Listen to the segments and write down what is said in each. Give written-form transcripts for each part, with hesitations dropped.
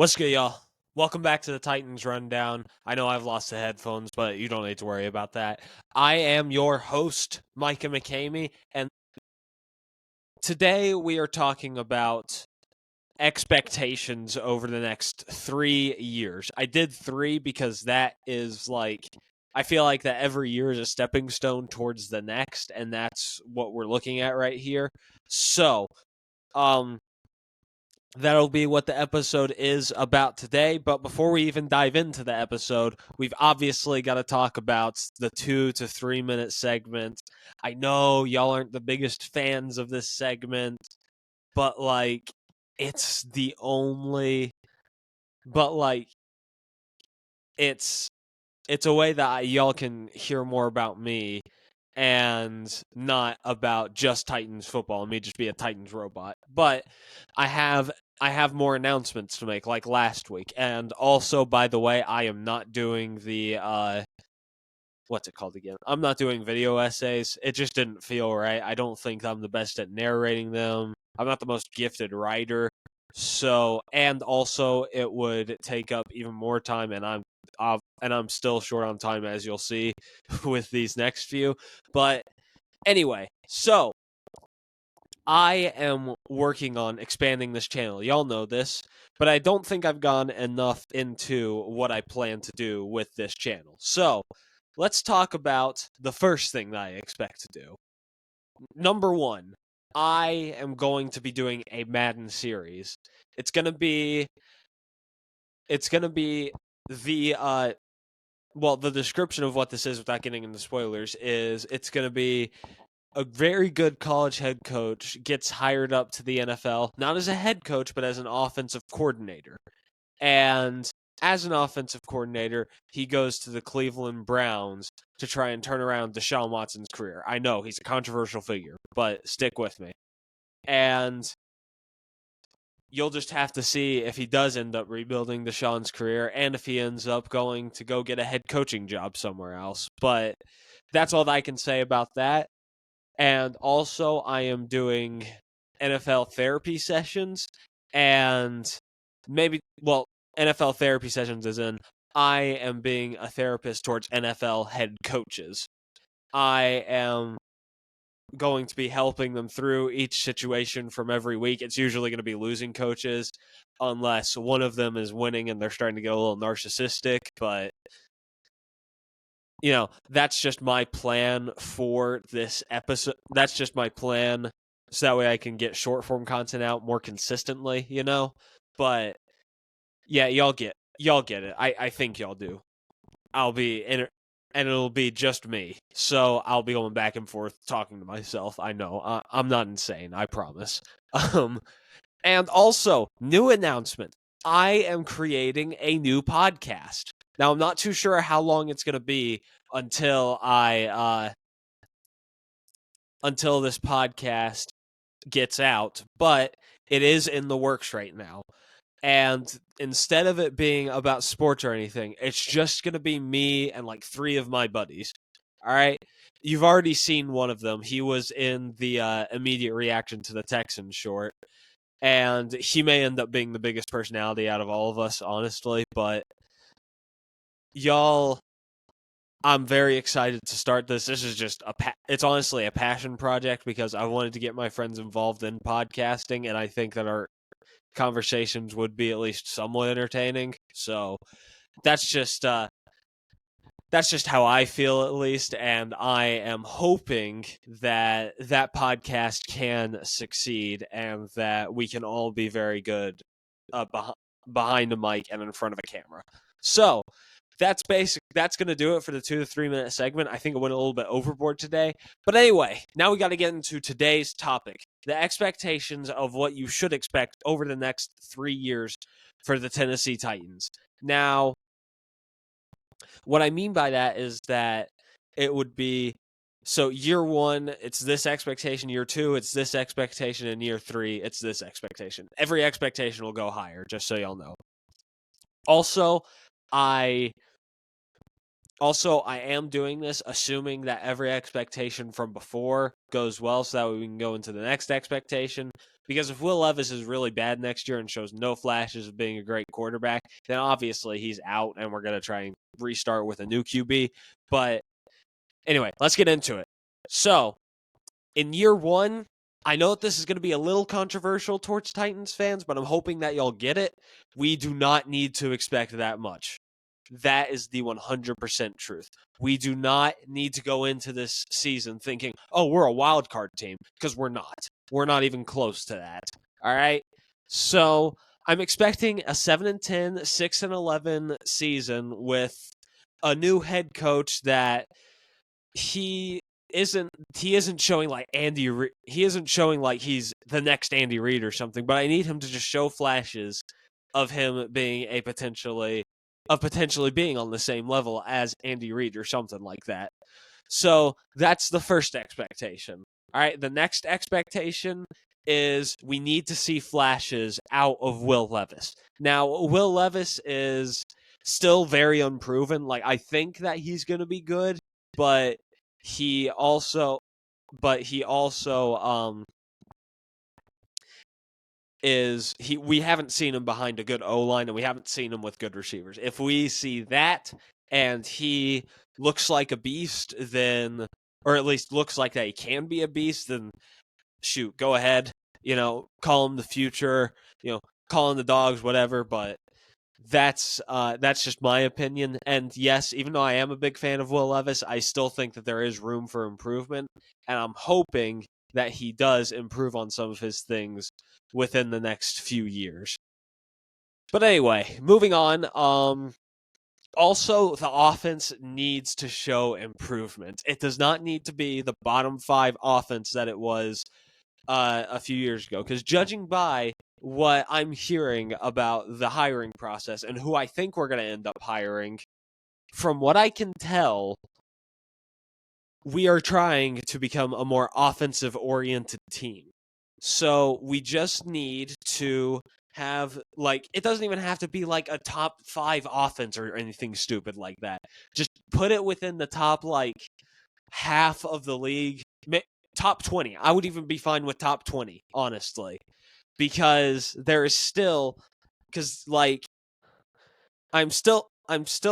What's good, y'all? Welcome back to the Titans Rundown. I know I've lost the headphones, but you don't need to worry about that. I am your host, Micah McCamey, and today we are talking about expectations over the next 3 years. I did 3 because that is I feel like that every year is a stepping stone towards the next, and that's what we're looking at right here. So, that'll be what the episode is about today. But before we even dive into the episode, we've obviously got to talk about the 2 to 3 minute segment. I know y'all aren't the biggest fans of this segment, but it's the only but it's it's a way that y'all can hear more about me and not about just Titans football and me just be a Titans robot. But I have more announcements to make like last week. And also, by the way, I am not doing the what's it called again? I'm not doing video essays. It just didn't feel right. I don't think I'm the best at narrating them. I'm not the most gifted writer. So, and also it would take up even more time, and I'm still short on time, as you'll see with these next few. But anyway, so I am working on expanding this channel. Y'all know this, but I don't think I've gone enough into what I plan to do with this channel. So let's talk about the first thing that I expect to do. Number one, I am going to be doing a Madden series. It's gonna be the the description of what this is without getting into spoilers is it's gonna be a very good college head coach gets hired up to the NFL, not as a head coach, but as an offensive coordinator. And as an offensive coordinator, he goes to the Cleveland Browns to try and turn around Deshaun Watson's career. I know he's a controversial figure, but stick with me. And you'll just have to see if he does end up rebuilding Deshaun's career and if he ends up going to go get a head coaching job somewhere else. But that's all that I can say about that. And also, I am doing NFL therapy sessions, and NFL therapy sessions is in I am being a therapist towards NFL head coaches. I am going to be helping them through each situation from every week. It's usually going to be losing coaches, unless one of them is winning and they're starting to get a little narcissistic, but that's just my plan for this episode. That's just my plan so that way I can get short form content out more consistently, But yeah, y'all get it. I think y'all do. I'll be in and it'll be just me. So I'll be going back and forth talking to myself. I know. I'm not insane, I promise. And also, new announcement. I am creating a new podcast. Now, I'm not too sure how long it's going to be until until this podcast gets out, but it is in the works right now. And instead of it being about sports or anything, it's just going to be me and like 3 of my buddies. All right. You've already seen one of them. He was in the immediate reaction to the Texans short. And he may end up being the biggest personality out of all of us, honestly. But y'all, I'm very excited to start this. This is just it's honestly a passion project because I wanted to get my friends involved in podcasting, and I think that our conversations would be at least somewhat entertaining. So that's just how I feel, at least, and I am hoping that that podcast can succeed and that we can all be very good behind a mic and in front of a camera. So that's basic. That's going to do it for the 2 to 3 minute segment. I think it went a little bit overboard today. But anyway, now we got to get into today's topic, the expectations of what you should expect over the next 3 years for the Tennessee Titans. Now, what I mean by that is that it would be, so year 1, it's this expectation. Year 2, it's this expectation. And year 3, it's this expectation. Every expectation will go higher, just so y'all know. Also, I am doing this assuming that every expectation from before goes well so that we can go into the next expectation. Because if Will Levis is really bad next year and shows no flashes of being a great quarterback, then obviously he's out and we're going to try and restart with a new QB. But anyway, let's get into it. So, in year one, I know that this is going to be a little controversial towards Titans fans, but I'm hoping that y'all get it. We do not need to expect that much. That is the 100% truth. We do not need to go into this season thinking, oh, we're a wild card team, because we're not. We're not even close to that. All right? So I'm expecting a 7-10, 6-11 season with a new head coach that he isn't showing like he isn't showing like he's the next Andy Reid or something, but I need him to just show flashes of him being potentially being on the same level as Andy Reid or something like that. So that's the first expectation. All right, the next expectation is we need to see flashes out of Will Levis. Now, Will Levis is still very unproven. Like, I think that he's going to be good, but he also we haven't seen him behind a good O-line, and we haven't seen him with good receivers. If we see that and he looks like a beast, then, or at least looks like that he can be a beast, then shoot, go ahead, call him the future, call him the dogs, whatever, but that's just my opinion. And yes, even though I am a big fan of Will Levis, I still think that there is room for improvement, and I'm hoping that he does improve on some of his things within the next few years. But anyway, moving on. Also, the offense needs to show improvement. It does not need to be the bottom 5 offense that it was a few years ago, because judging by what I'm hearing about the hiring process and who I think we're going to end up hiring, from what I can tell, we are trying to become a more offensive-oriented team. So we just need to have, like, it doesn't even have to be like a top 5 offense or anything stupid like that. Just put it within the top, like, half of the league. Top 20. I would even be fine with top 20, honestly. Because there is still, like, I'm still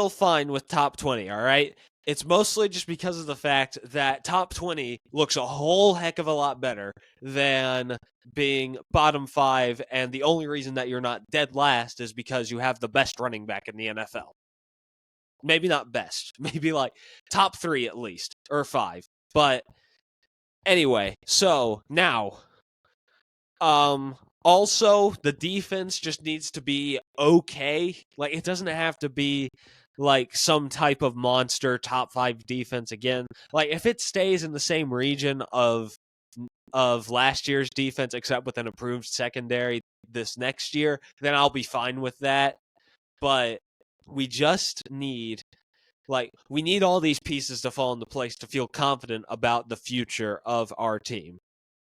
fine with top 20, all right? It's mostly just because of the fact that top 20 looks a whole heck of a lot better than being bottom 5, and the only reason that you're not dead last is because you have the best running back in the NFL. Maybe not best. Maybe like top 3 at least, or 5. But anyway, so now, also, the defense just needs to be okay. Like, it doesn't have to be like some type of monster top 5 defense again. Like, if it stays in the same region of last year's defense, except with an improved secondary this next year, then I'll be fine with that. But we just need, we need all these pieces to fall into place to feel confident about the future of our team.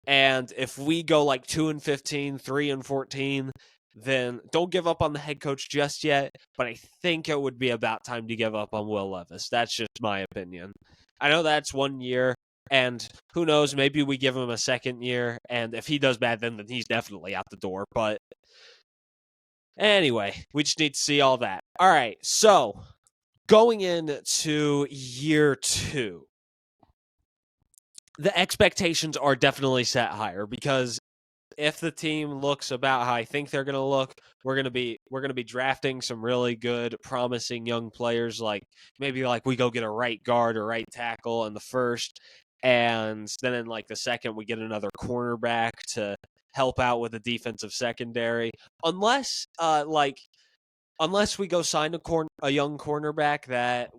And if we go like 2-15, 3-14, then don't give up on the head coach just yet. But I think it would be about time to give up on Will Levis. That's just my opinion. I know that's 1 year, and who knows, maybe we give him a second year, and if he does bad, then he's definitely out the door. But anyway, we just need to see all that. All right, so going into year 2, the expectations are definitely set higher, because if the team looks about how I think they're going to look, we're going to be drafting some really good, promising young players. Like, maybe like we go get a right guard or right tackle in the first, and then in like the second we get another cornerback to help out with the defensive secondary. Unless we go sign a young cornerback that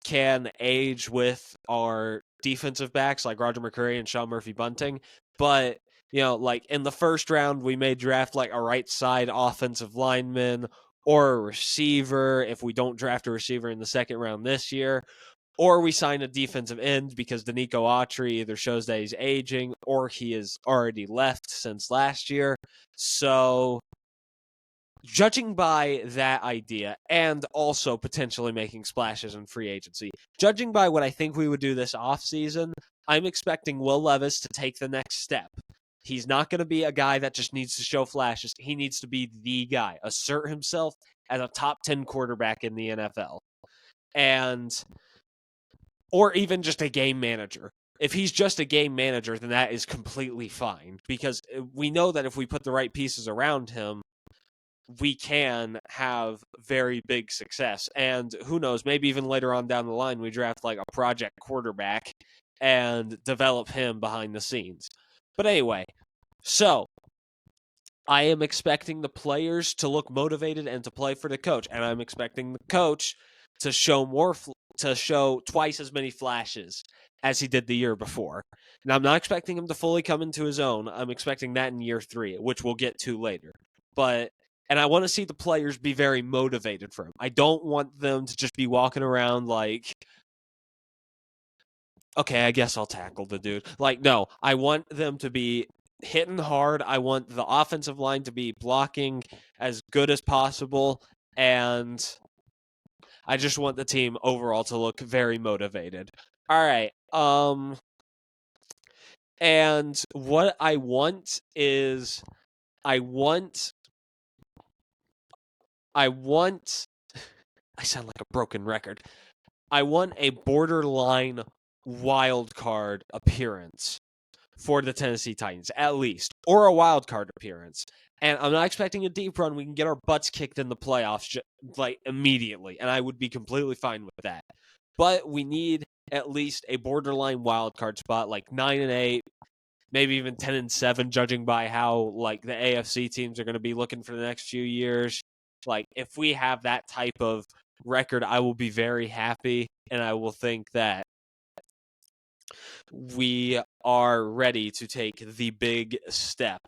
can age with our defensive backs like Roger McCreary and Sean Murphy-Bunting. But, like in the first round, we may draft like a right side offensive lineman or a receiver if we don't draft a receiver in the second round this year. Or we sign a defensive end because Danico Autry either shows that he's aging or he has already left since last year. So, judging by that idea, and also potentially making splashes in free agency, judging by what I think we would do this offseason, I'm expecting Will Levis to take the next step. He's not going to be a guy that just needs to show flashes. He needs to be the guy, assert himself as a top 10 quarterback in the NFL. Or even just a game manager. If he's just a game manager, then that is completely fine, because we know that if we put the right pieces around him, we can have very big success. And who knows, maybe even later on down the line, we draft like a project quarterback and develop him behind the scenes. But anyway, so I am expecting the players to look motivated and to play for the coach, and I'm expecting the coach to show twice as many flashes as he did the year before. Now, I'm not expecting him to fully come into his own. I'm expecting that in year 3, which we'll get to later. And I want to see the players be very motivated for him. I don't want them to just be walking around like, okay, I guess I'll tackle the dude. Like, no, I want them to be hitting hard. I want the offensive line to be blocking as good as possible. And I just want the team overall to look very motivated. All right. And what I want is I sound like a broken record. I want a borderline wild card appearance for the Tennessee Titans, at least, or a wild card appearance. And I'm not expecting a deep run. We can get our butts kicked in the playoffs like immediately, and I would be completely fine with that. But we need at least a borderline wild card spot, like 9-8, maybe even 10-7, judging by how like the AFC teams are going to be looking for the next few years. Like, if we have that type of record, I will be very happy, and I will think that we are ready to take the big step.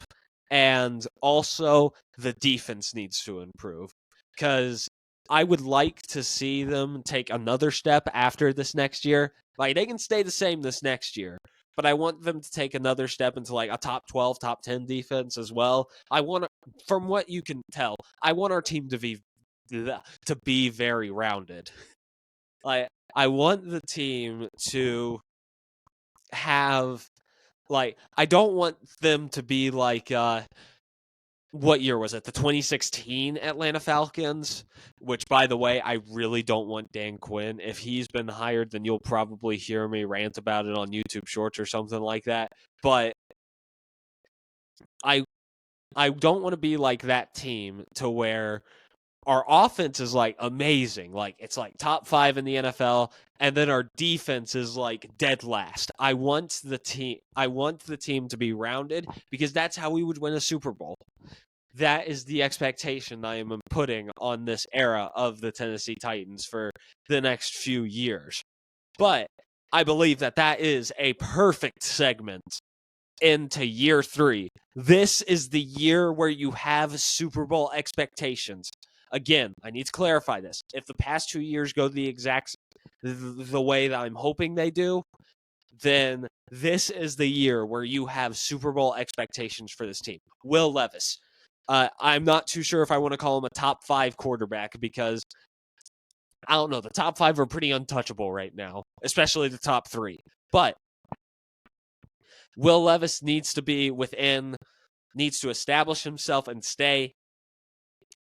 And also, the defense needs to improve, because I would like to see them take another step after this next year. Like, they can stay the same this next year, but I want them to take another step into like a top 12, top 10 defense as well. From what you can tell, I want our team to be very rounded. Like, I want the team to have, like, I don't want them to be like what year was it? The 2016 Atlanta Falcons, which, by the way, I really don't want Dan Quinn. If he's been hired, then you'll probably hear me rant about it on YouTube Shorts or something like that. But I don't want to be like that team to where our offense is like amazing. Like, it's like top 5 in the NFL, and then our defense is like dead last. I want the team to be rounded, because that's how we would win a Super Bowl. That is the expectation I am putting on this era of the Tennessee Titans for the next few years. But I believe that is a perfect segment into year 3. This is the year where you have Super Bowl expectations. Again, I need to clarify this. If the past 2 years go the way that I'm hoping they do, then this is the year where you have Super Bowl expectations for this team. Will Levis. I'm not too sure if I want to call him a top 5 quarterback, because I don't know. The top 5 are pretty untouchable right now, especially the top 3. But Will Levis needs to establish himself and stay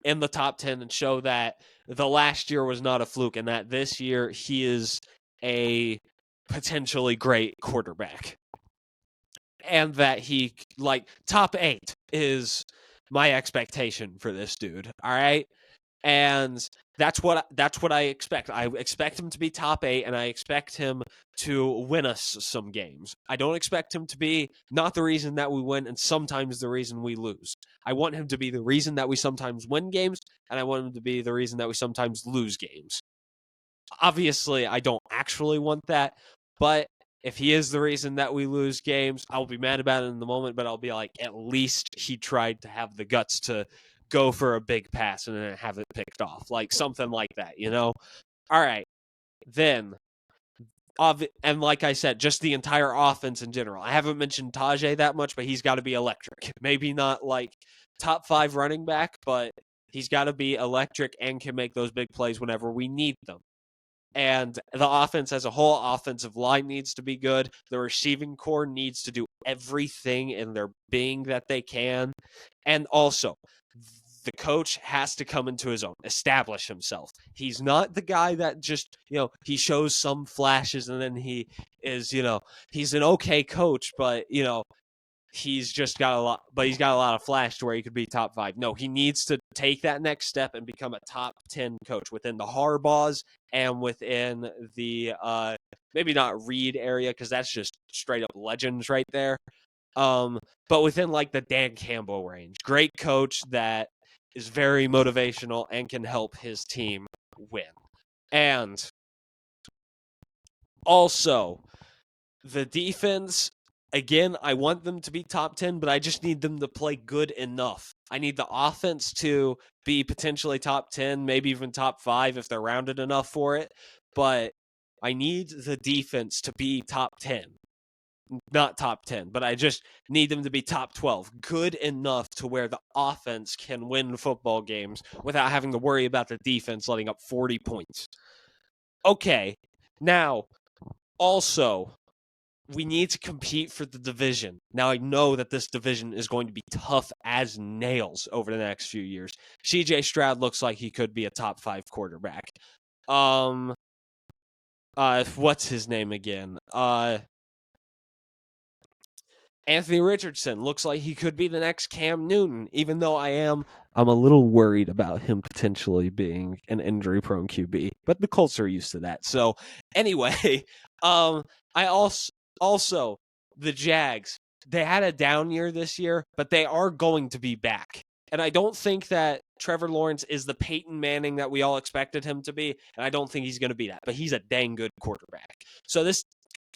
in the top 10 and show that the last year was not a fluke, and that this year he is a potentially great quarterback. And that he, like, top 8 is my expectation for this dude. All right. And that's what I expect. I expect him to be top 8, and I expect him to win us some games. I don't expect him to be not the reason that we win and sometimes the reason we lose. I want him to be the reason that we sometimes win games, and I want him to be the reason that we sometimes lose games. Obviously, I don't actually want that, but if he is the reason that we lose games, I'll be mad about it in the moment, but I'll be like, at least he tried to have the guts to go for a big pass and then have it picked off. Like, something like that, you know? All right. Then, and like I said, just the entire offense in general. I haven't mentioned Tajay that much, but he's got to be electric. Maybe not like top 5 running back, but he's got to be electric and can make those big plays whenever we need them. And the offense as a whole, offensive line needs to be good. The receiving core needs to do everything in their being that they can. And also, the coach has to come into his own, establish himself. He's not the guy that just, he shows some flashes and then he is, he's an okay coach, but, he's got a lot of flash to where he could be top 5. No, he needs to take that next step and become a top 10 coach within the Harbaughs and within the maybe not Reed area, because that's just straight up legends right there. But within like the Dan Campbell range. Great coach that is very motivational and can help his team win. And also, the defense, again, I want them to be top 10, but I just need them to play good enough. I need the offense to be potentially top 10, maybe even top 5 if they're rounded enough for it. But I need the defense to be top 10. Not top 10, but I just need them to be top 12. Good enough to where the offense can win football games without having to worry about the defense letting up 40 points. Okay, now, also, we need to compete for the division. Now, I know that this division is going to be tough as nails over the next few years. CJ Stroud looks like he could be a top 5 quarterback. What's his name again? Anthony Richardson looks like he could be the next Cam Newton, even though I'm a little worried about him potentially being an injury-prone QB, but the Colts are used to that. So, anyway, I also the Jags, they had a down year this year, but they are going to be back. And I don't think that Trevor Lawrence is the Peyton Manning that we all expected him to be, and I don't think he's going to be that, but he's a dang good quarterback. So this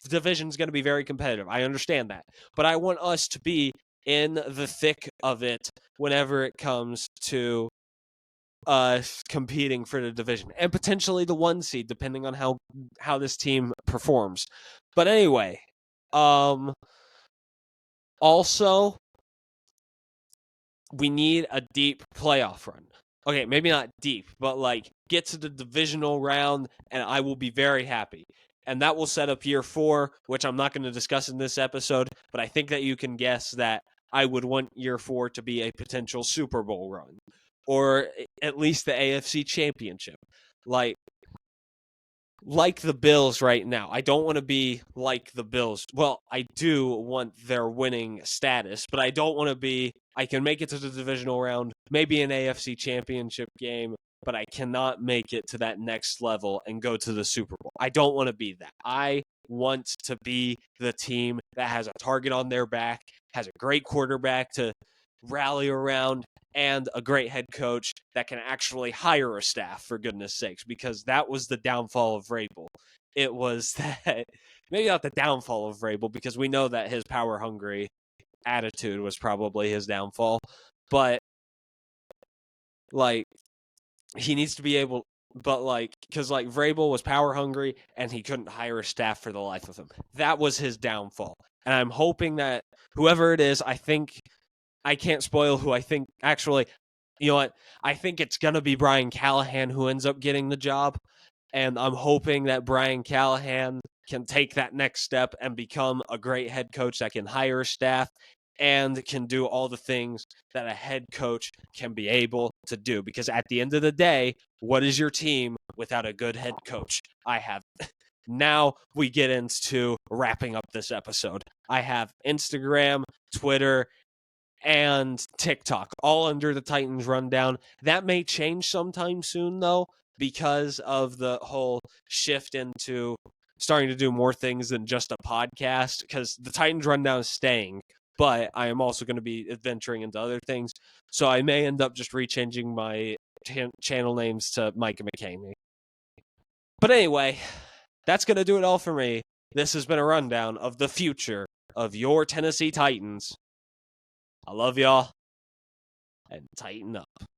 division's going to be very competitive. I understand that. But I want us to be in the thick of it whenever it comes to competing for the division and potentially the 1 seed, depending on how this team performs. But anyway, also, we need a deep playoff run. Okay, maybe not deep, but like get to the divisional round, and I will be very happy. And that will set up year 4, which I'm not going to discuss in this episode, but I think that you can guess that I would want year 4 to be a potential Super Bowl run, or at least the AFC Championship. Like the Bills right now. I don't want to be like the Bills. Well, I do want their winning status, but I don't want to be, I can make it to the divisional round, maybe an AFC Championship game, but I cannot make it to that next level and go to the Super Bowl. I don't want to be that. I want to be the team that has a target on their back, has a great quarterback to rally around, and a great head coach that can actually hire a staff, for goodness sakes, because that was the downfall of Vrabel. It was that, maybe not the downfall of Vrabel, because we know that his power-hungry attitude was probably his downfall, but, like, he needs to be able, but like, because like Vrabel was power hungry and he couldn't hire a staff for the life of him. That was his downfall. And I'm hoping that whoever it is, I think, I can't spoil who I think, actually, you know what? I think it's going to be Brian Callahan who ends up getting the job. And I'm hoping that Brian Callahan can take that next step and become a great head coach that can hire a staff and can do all the things that a head coach can be able to do. Because at the end of the day, what is your team without a good head coach? I have. Now we get into wrapping up this episode. I have Instagram, Twitter, and TikTok all under the Titans Rundown. That may change sometime soon, though, because of the whole shift into starting to do more things than just a podcast, because the Titans Rundown is staying, but I am also going to be adventuring into other things. So I may end up just rechanging my channel names to Micah McCamey. But anyway, that's going to do it all for me. This has been a rundown of the future of your Tennessee Titans. I love y'all, and tighten up.